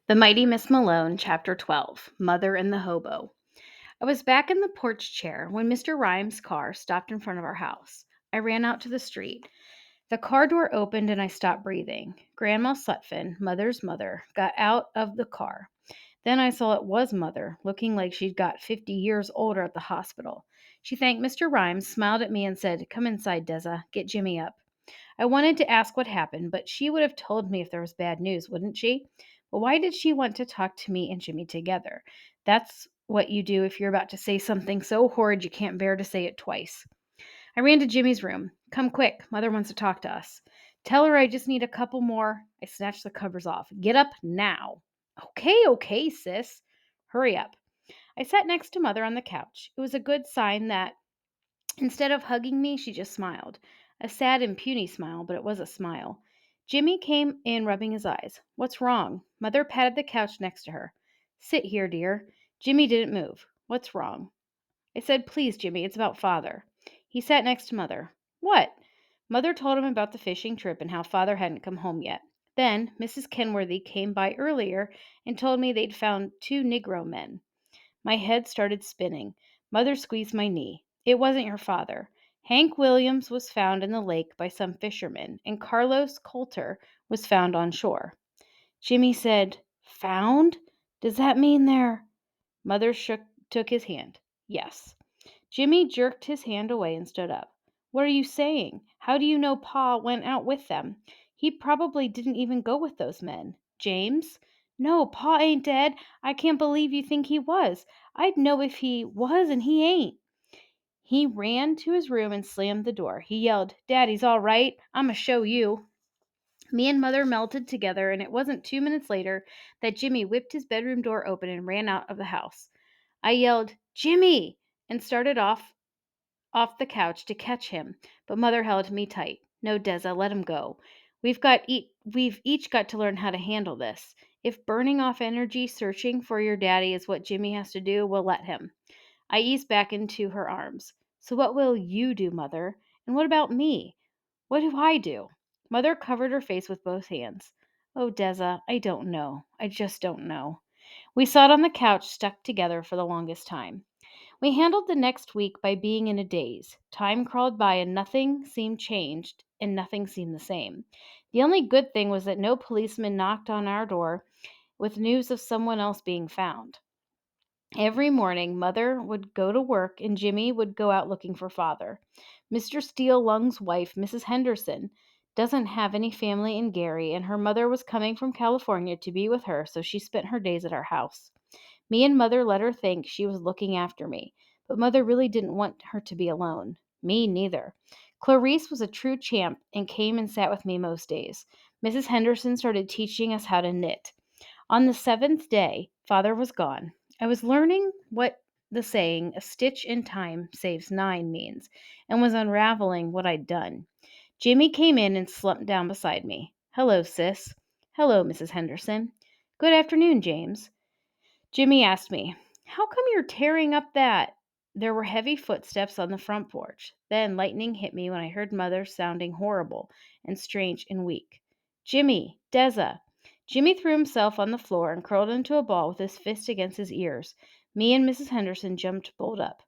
The Mighty Miss Malone, Chapter 12, Mother and the Hobo. I was back in the porch chair when Mr. Rhymes' car stopped in front of our house. I ran out to the street. The car door opened and I stopped breathing. Grandma Sutphin, Mother's mother, got out of the car. Then I saw it was Mother, looking like she'd got 50 years older at the hospital. She thanked Mr. Rhymes, smiled at me, and said, "Come inside, Deza. Get Jimmy up." I wanted to ask what happened, but she would have told me if there was bad news, wouldn't she? But why did she want to talk to me and Jimmy together? That's what you do if you're about to say something so horrid you can't bear to say it twice. I ran to Jimmy's room. "Come quick, Mother wants to talk to us." "Tell her I just need a couple more." I snatched the covers off. "Get up now." Okay, sis. Hurry up." I sat next to Mother on the couch. It was a good sign that instead of hugging me, she just smiled. A sad and puny smile, but it was a smile. Jimmy came in rubbing his eyes. "What's wrong?" Mother patted the couch next to her. "Sit here, dear." Jimmy didn't move. "What's wrong?" I said, "Please, Jimmy, it's about Father." He sat next to Mother. "What?" Mother told him about the fishing trip and how Father hadn't come home yet. Then Mrs. Kenworthy came by earlier and told me they'd found two Negro men. My head started spinning. Mother squeezed my knee. "It wasn't your father. Hank Williams was found in the lake by some fishermen, and Carlos Coulter was found on shore." Jimmy said, "Found? Does that mean they're—" Mother took his hand. "Yes." Jimmy jerked his hand away and stood up. "What are you saying? How do you know Pa went out with them? He probably didn't even go with those men." "James?" "No, Pa ain't dead. I can't believe you think he was. I'd know if he was, and he ain't." He ran to his room and slammed the door. He yelled, "Daddy's all right. I'ma show you." Me and Mother melted together, and it wasn't 2 minutes later that Jimmy whipped his bedroom door open and ran out of the house. I yelled, "Jimmy!" and started off the couch to catch him, but Mother held me tight. "No, Deza, let him go. We've each got to learn how to handle this. If burning off energy searching for your daddy is what Jimmy has to do, we'll let him." I eased back into her arms. "So what will you do, Mother? And what about me? What do I do?" Mother covered her face with both hands. "Oh, Deza, I don't know. I just don't know." We sat on the couch stuck together for the longest time. We handled the next week by being in a daze. Time crawled by and nothing seemed changed and nothing seemed the same. The only good thing was that no policeman knocked on our door with news of someone else being found. Every morning, Mother would go to work and Jimmy would go out looking for Father. Mr. Steel Lung's wife, Mrs. Henderson, doesn't have any family in Gary, and her mother was coming from California to be with her, so she spent her days at our house. Me and Mother let her think she was looking after me, but Mother really didn't want her to be alone. Me neither. Clarice was a true champ and came and sat with me most days. Mrs. Henderson started teaching us how to knit. On the seventh day, Father was gone. I was learning what the saying, "a stitch in time saves nine," means, and was unraveling what I'd done. Jimmy came in and slumped down beside me. "Hello, sis." "Hello, Mrs. Henderson." "Good afternoon, James." Jimmy asked me, "How come you're tearing up that—" There were heavy footsteps on the front porch. Then lightning hit me when I heard Mother sounding horrible and strange and weak. "Jimmy! Deza!" Jimmy threw himself on the floor and curled into a ball with his fist against his ears. Me and Mrs. Henderson jumped bolt up.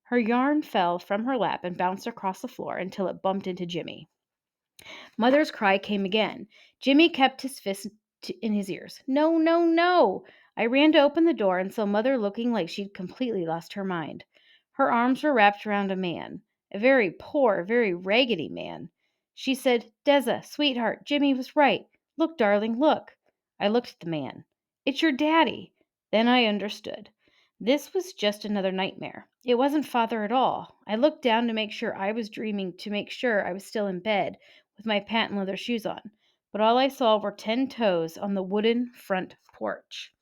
Her yarn fell from her lap and bounced across the floor until it bumped into Jimmy. Mother's cry came again. Jimmy kept his fist in his ears. "No, no, no!" I ran to open the door and saw Mother looking like she'd completely lost her mind. Her arms were wrapped around a man, a very poor, very raggedy man. She said, "Deza, sweetheart, Jimmy was right. Look, darling, look." I looked at the man. "It's your daddy." Then I understood. This was just another nightmare. It wasn't Father at all. I looked down to make sure I was dreaming, to make sure I was still in bed with my patent leather shoes on, but all I saw were 10 toes on the wooden front porch.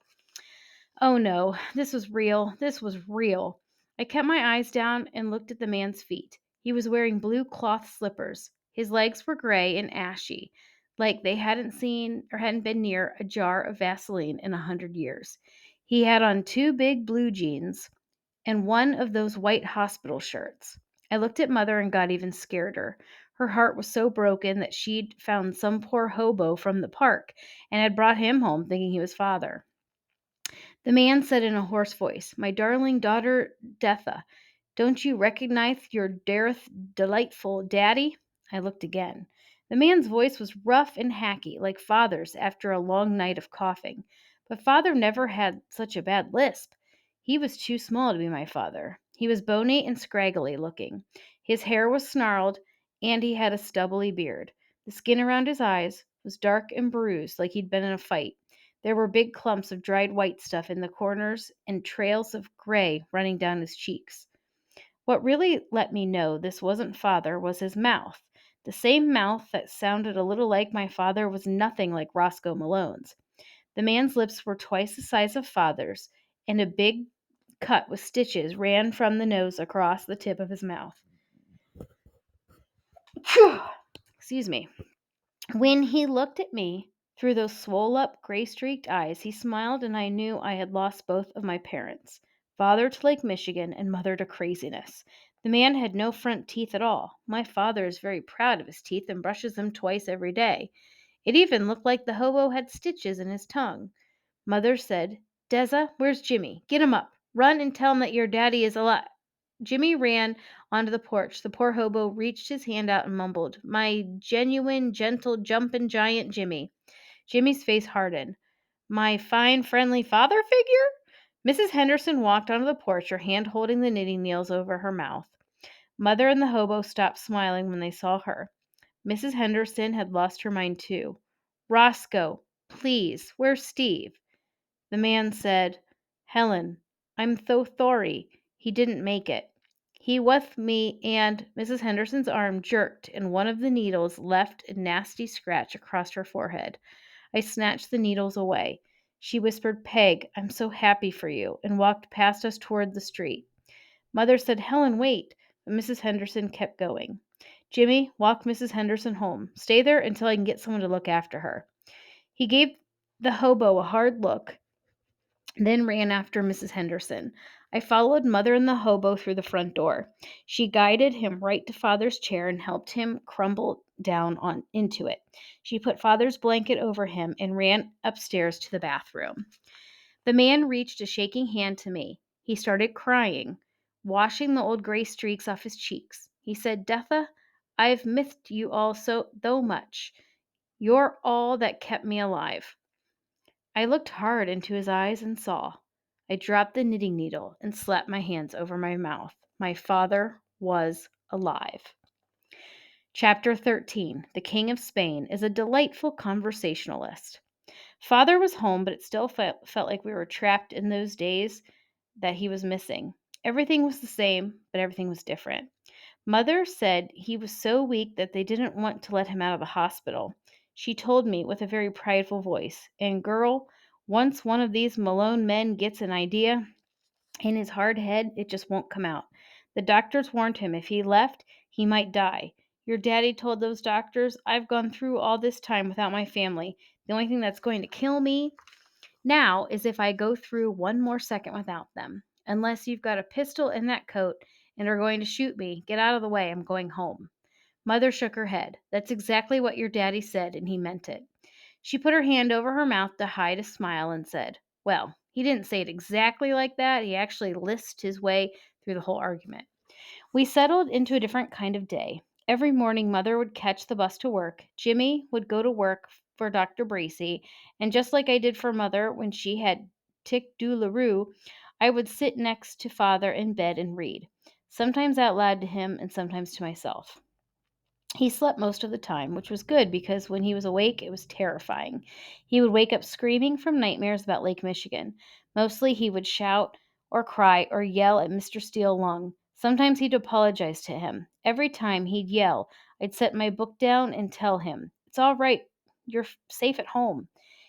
Oh no, this was real. This was real. I kept my eyes down and looked at the man's feet. He was wearing blue cloth slippers. His legs were gray and ashy, like they hadn't seen or hadn't been near a jar of Vaseline in 100 years. He had on two big blue jeans and one of those white hospital shirts. I looked at Mother and got even scareder. Her heart was so broken that she'd found some poor hobo from the park and had brought him home thinking he was father. The man said in a hoarse voice, "My darling daughter Detha, don't you recognize your delightful daddy?" I looked again. The man's voice was rough and hacky, like father's after a long night of coughing. But father never had such a bad lisp. He was too small to be my father. He was bony and scraggly looking. His hair was snarled, and he had a stubbly beard. The skin around his eyes was dark and bruised, like he'd been in a fight. There were big clumps of dried white stuff in the corners and trails of gray running down his cheeks. What really let me know this wasn't father was his mouth. The same mouth that sounded a little like my father was nothing like Roscoe Malone's. The man's lips were twice the size of father's, and a big cut with stitches ran from the nose across the tip of his mouth. Excuse me. When he looked at me through those swole up, gray streaked eyes, he smiled, and I knew I had lost both of my parents, father to Lake Michigan and mother to craziness. The man had no front teeth at all. My father is very proud of his teeth and brushes them twice every day. It even looked like the hobo had stitches in his tongue. Mother said, "Deza, where's Jimmy? Get him up. Run and tell him that your daddy is alive." Jimmy ran onto the porch. The poor hobo reached his hand out and mumbled, "My genuine, gentle, jumpin' giant Jimmy." Jimmy's face hardened. "My fine, friendly father figure?" Mrs. Henderson walked onto the porch, her hand holding the knitting needles over her mouth. Mother and the hobo stopped smiling when they saw her. Mrs. Henderson had lost her mind too. "Roscoe, please, where's Steve?" The man said, "Helen, I'm so sorry. He didn't make it. He with me," and Mrs. Henderson's arm jerked, and one of the needles left a nasty scratch across her forehead. I snatched the needles away. She whispered, "Peg, I'm so happy for you," and walked past us toward the street. Mother said, "Helen, wait," but Mrs. Henderson kept going. "Jimmy, walk Mrs. Henderson home. Stay there until I can get someone to look after her." He gave the hobo a hard look, then ran after Mrs. Henderson. I followed Mother and the hobo through the front door. She guided him right to Father's chair and helped him crumble down on into it. She put Father's blanket over him and ran upstairs to the bathroom. The man reached a shaking hand to me. He started crying, washing the old gray streaks off his cheeks. He said, "Detha, I've missed you all so much. You're all that kept me alive." I looked hard into his eyes and saw. I dropped the knitting needle and slapped my hands over my mouth. My father was alive. Chapter 13. The King of Spain is a delightful conversationalist. Father was home, but it still felt like we were trapped in those days that he was missing. Everything was the same, but everything was different. Mother said he was so weak that they didn't want to let him out of the hospital. She told me with a very prideful voice, "And girl, once one of these Malone men gets an idea in his hard head, it just won't come out. The doctors warned him if he left, he might die. Your daddy told those doctors, I've gone through all this time without my family. The only thing that's going to kill me now is if I go through one more second without them. Unless you've got a pistol in that coat and are going to shoot me, get out of the way. I'm going home." Mother shook her head. "That's exactly what your daddy said, and he meant it." She put her hand over her mouth to hide a smile and said, "Well, he didn't say it exactly like that. He actually lisped his way through the whole argument." We settled into a different kind of day. Every morning, Mother would catch the bus to work. Jimmy would go to work for Dr. Bracy, and just like I did for Mother when she had tic douloureux, I would sit next to Father in bed and read, sometimes out loud to him and sometimes to myself. He slept most of the time, which was good because when he was awake, it was terrifying. He would wake up screaming from nightmares about Lake Michigan. Mostly he would shout or cry or yell at Mr. Steele Lung. Sometimes he'd apologize to him. Every time he'd yell, I'd set my book down and tell him, "It's all right. You're safe at home."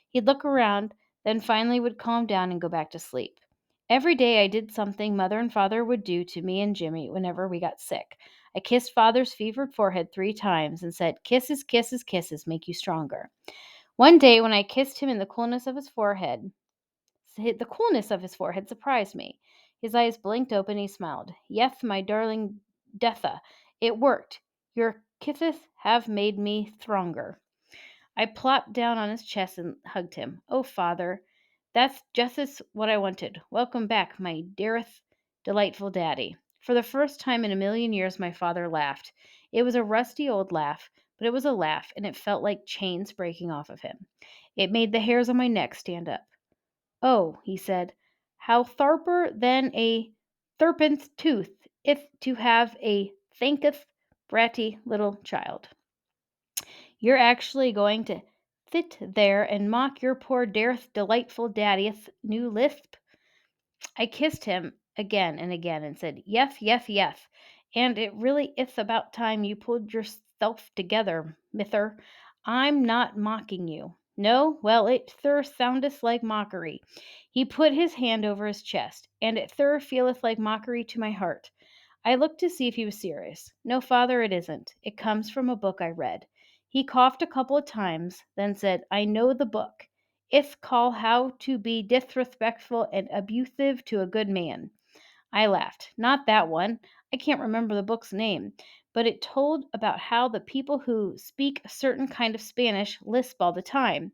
He'd look around, then finally would calm down and go back to sleep. Every day I did something Mother and Father would do to me and Jimmy whenever we got sick. I kissed Father's fevered forehead 3 times and said, "Kisses, kisses, kisses make you stronger." One day when I kissed him in the coolness of his forehead surprised me. His eyes blinked open. He smiled. "Yes, my darling Detha, it worked. Your kisses have made me stronger. I plopped down on his chest and hugged him. Oh, Father, that's just as what I wanted. Welcome back, my dearest, delightful daddy. For the first time in a million years, my father laughed. It was a rusty old laugh, but it was a laugh, and it felt like chains breaking off of him. It made the hairs on my neck stand up. Oh, he said, how tharper than a serpent's tooth if to have a thanketh bratty little child. You're actually going to sit there and mock your poor dearest delightful daddy's new lisp? I kissed him again and again and said, yes, yes, yes. And it really is about time you pulled yourself together, mither. I'm not mocking you. No, well, it thur soundeth like mockery. He put his hand over his chest, and it thur feeleth like mockery to my heart. I looked to see if he was serious. No, father, it isn't. It comes from a book I read. He coughed a couple of times, then said, I know the book. It's called How to Be Disrespectful and Abusive to a Good Man. I laughed. Not that one. I can't remember the book's name, but it told about how the people who speak a certain kind of Spanish lisp all the time.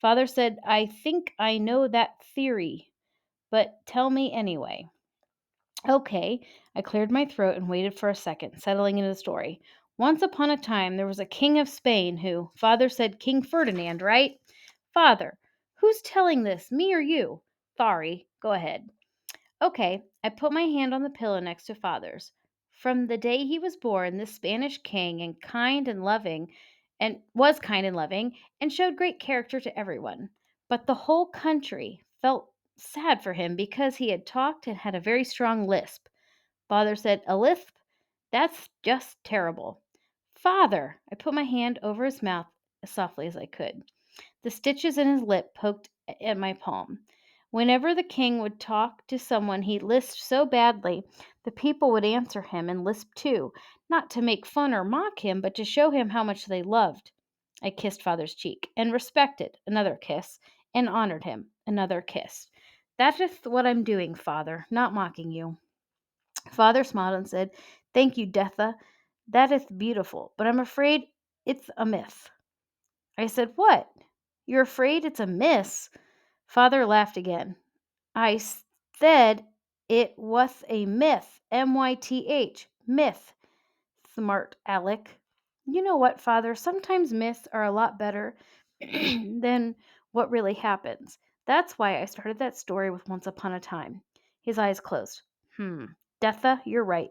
Father said, I think I know that theory, but tell me anyway. Okay, I cleared my throat and waited for a second, settling into the story. Once upon a time, there was a king of Spain who, Father said King Ferdinand, right? Father, who's telling this, me or you? Sorry, go ahead. Okay, I put my hand on the pillow next to Father's. From the day he was born, this Spanish king was kind and loving and showed great character to everyone. But the whole country felt sad for him because he had talked and had a very strong lisp. Father said, a lisp? That's just terrible. Father! I put my hand over his mouth as softly as I could. The stitches in his lip poked at my palm. Whenever the king would talk to someone he lisped so badly, the people would answer him and lisp too, not to make fun or mock him, but to show him how much they loved. I kissed Father's cheek, and respected, another kiss, and honored him, another kiss. That is what I'm doing, Father, not mocking you. Father smiled and said, thank you, Detha. That is beautiful, but I'm afraid it's a myth. I said, what? You're afraid it's a miss? Father laughed again. I said it was a myth. myth. Myth. Smart Alec. You know what, Father? Sometimes myths are a lot better than what really happens. That's why I started that story with Once Upon a Time. His eyes closed. Detha, you're right.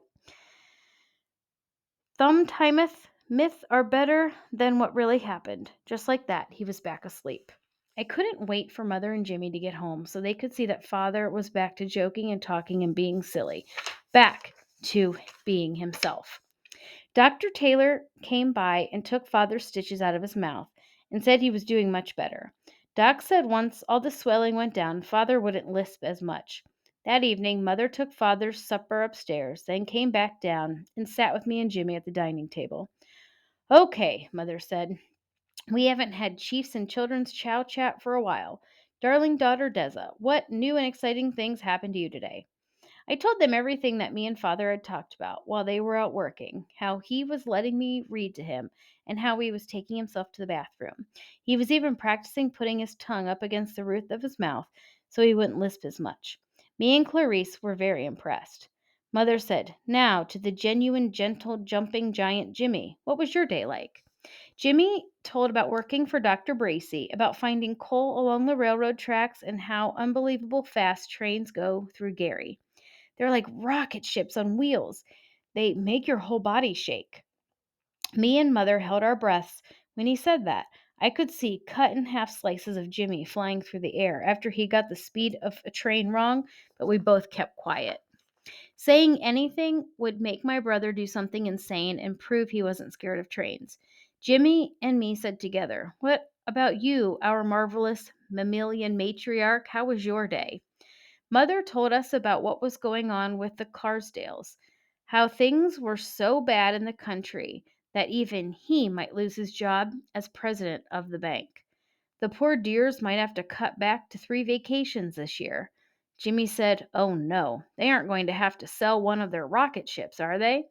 Sometimes myths are better than what really happened. Just like that, he was back asleep. I couldn't wait for Mother and Jimmy to get home so they could see that Father was back to joking and talking and being silly. Back to being himself. Dr. Taylor came by and took Father's stitches out of his mouth and said he was doing much better. Doc said once all the swelling went down, Father wouldn't lisp as much. That evening, Mother took Father's supper upstairs, then came back down and sat with me and Jimmy at the dining table. Okay, Mother said. We haven't had Chiefs and Children's Chow Chat for a while. Darling daughter Deza, what new and exciting things happened to you today? I told them everything that me and Father had talked about while they were out working, how he was letting me read to him, and how he was taking himself to the bathroom. He was even practicing putting his tongue up against the roof of his mouth so he wouldn't lisp as much. Me and Clarice were very impressed. Mother said, now to the genuine, gentle, jumping giant Jimmy. What was your day like? Jimmy told about working for Dr. Bracy, about finding coal along the railroad tracks, and how unbelievable fast trains go through Gary. They're like rocket ships on wheels. They make your whole body shake. Me and Mother held our breaths when he said that. I could see cut in half slices of Jimmy flying through the air after he got the speed of a train wrong, but we both kept quiet. Saying anything would make my brother do something insane and prove he wasn't scared of trains. Jimmy and me said together, what about you, our marvelous mammalian matriarch? How was your day? Mother told us about what was going on with the Carsdales, how things were so bad in the country that even he might lose his job as president of the bank. The poor dears might have to cut back to 3 vacations this year. Jimmy said, oh no, they aren't going to have to sell one of their rocket ships, are they?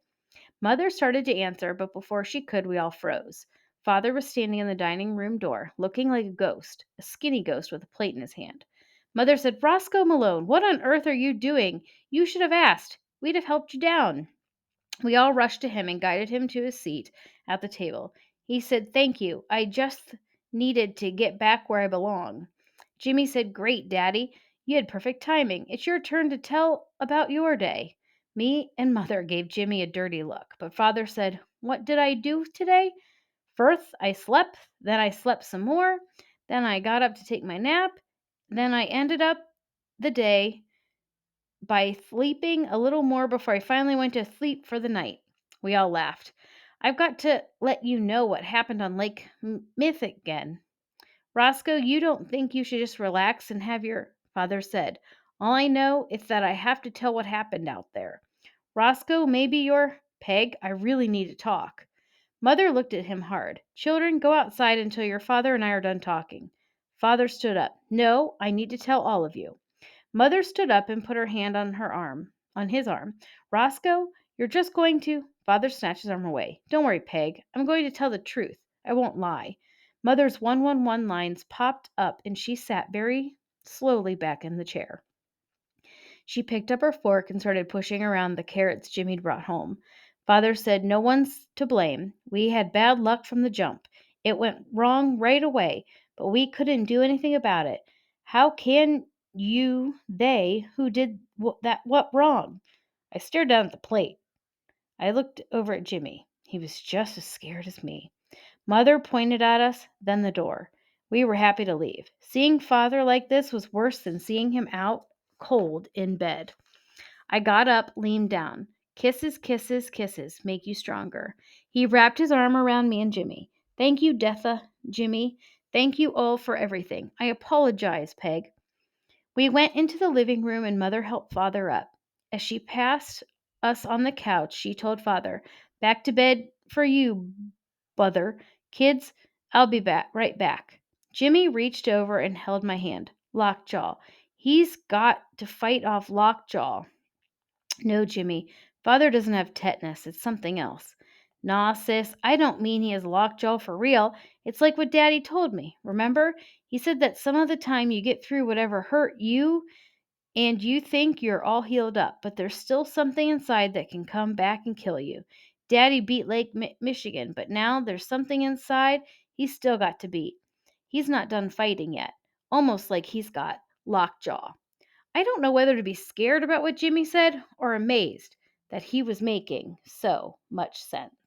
Mother started to answer, but before she could, we all froze. Father was standing in the dining room door, looking like a ghost, a skinny ghost with a plate in his hand. Mother said, "Roscoe Malone, what on earth are you doing? You should have asked. We'd have helped you down." We all rushed to him and guided him to his seat at the table. He said, "Thank you. I just needed to get back where I belong." Jimmy said, "Great, Daddy. You had perfect timing. It's your turn to tell about your day." Me and Mother gave Jimmy a dirty look, but Father said, "What did I do today? First, I slept, then I slept some more, then I got up to take my nap, then I ended up the day by sleeping a little more before I finally went to sleep for the night." We all laughed. "I've got to let you know what happened on Lake Mythic again. Roscoe, you don't think you should just relax and have your—" Father said, "All I know is that I have to tell what happened out there. Roscoe, maybe you're— Peg, I really need to talk." Mother looked at him hard. "Children, go outside until your father and I are done talking." Father stood up. "No, I need to tell all of you." Mother stood up and put her hand on his arm. "Roscoe, you're just going to—" Father snatched his arm away. "Don't worry, Peg. I'm going to tell the truth. I won't lie." Mother's 111 lines popped up and she sat very slowly back in the chair. She picked up her fork and started pushing around the carrots Jimmy'd brought home. Father said, "No one's to blame. We had bad luck from the jump. It went wrong right away, but we couldn't do anything about it. How can they who did what wrong?" I stared down at the plate. I looked over at Jimmy. He was just as scared as me. Mother pointed at us, then the door. We were happy to leave. Seeing Father like this was worse than seeing him out cold in bed. I got up, leaned down. "Kisses, kisses, kisses make you stronger." He wrapped his arm around me and Jimmy. "Thank you, Detha, Jimmy. Thank you all for everything. I apologize, Peg." We went into the living room and Mother helped Father up. As she passed us on the couch, she told Father, "Back to bed for you, Brother. Kids, I'll be right back." Jimmy reached over and held my hand. "Lockjaw. He's got to fight off Lockjaw." "No, Jimmy. Father doesn't have tetanus. It's something else." "Nah, sis. I don't mean he has lockjaw for real. It's like what Daddy told me. Remember? He said that some of the time you get through whatever hurt you and you think you're all healed up, but there's still something inside that can come back and kill you. Daddy beat Lake Michigan, but now there's something inside he's still got to beat. He's not done fighting yet. Almost like he's got lockjaw." I don't know whether to be scared about what Jimmy said or amazed that he was making so much sense.